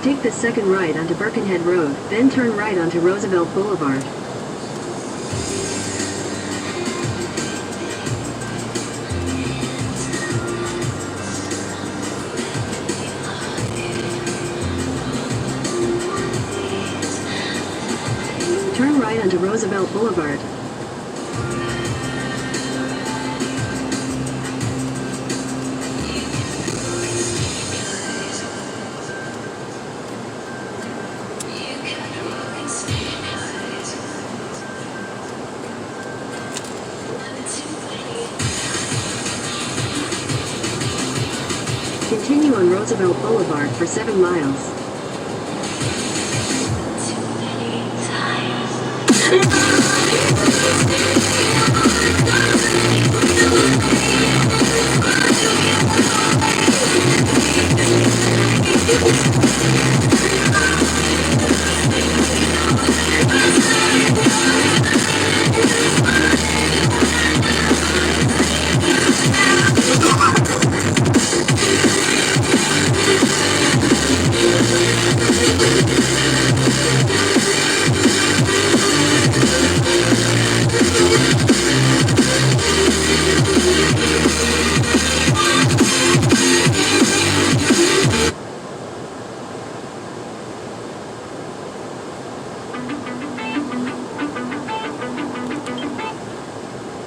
Take the second right onto Birkenhead Road, then turn right onto Roosevelt Boulevard. Turn right onto Roosevelt Boulevard. Continue on Roosevelt Boulevard for 7 miles.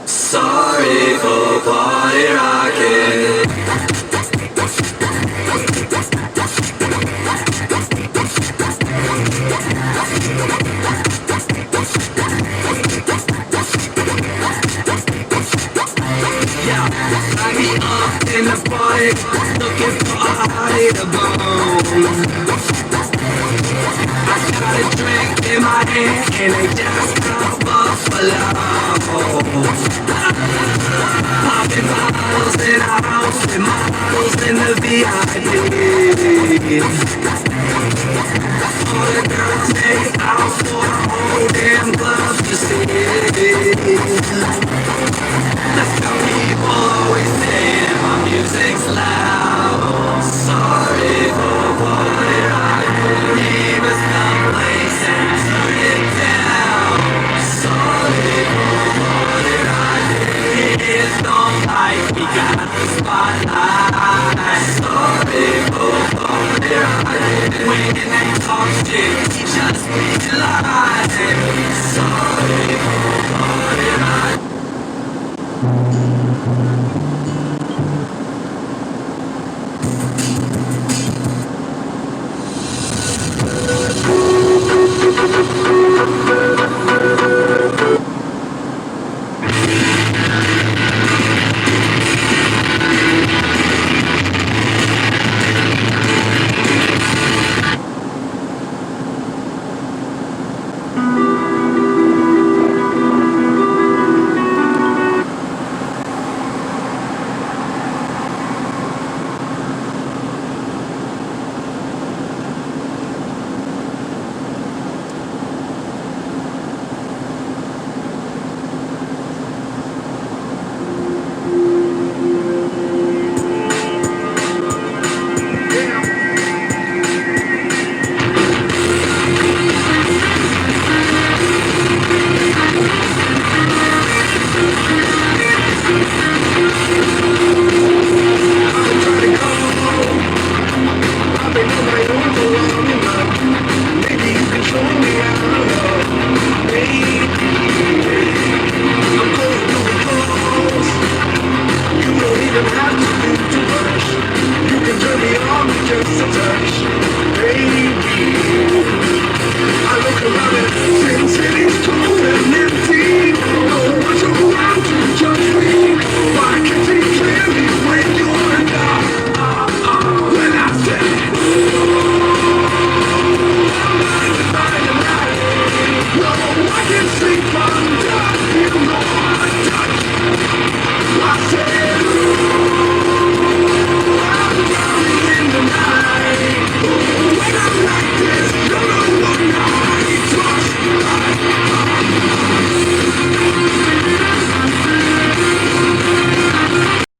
Sorry for party rocking. Yeah, I be up in the party, looking for a hideable. I got a drink in my hand and they just got buffalo. Popping bottles in our house and models in the VIP. All the girls stay out for the whole damn club to see. Let's go, people always say my music's loud. Sorry for what I gave us the place and turn it down. Sorry for what I did. It's no life, we got the spotlight. Sorry for what I did. When they talk shit, just realize it. Sorry for what I did.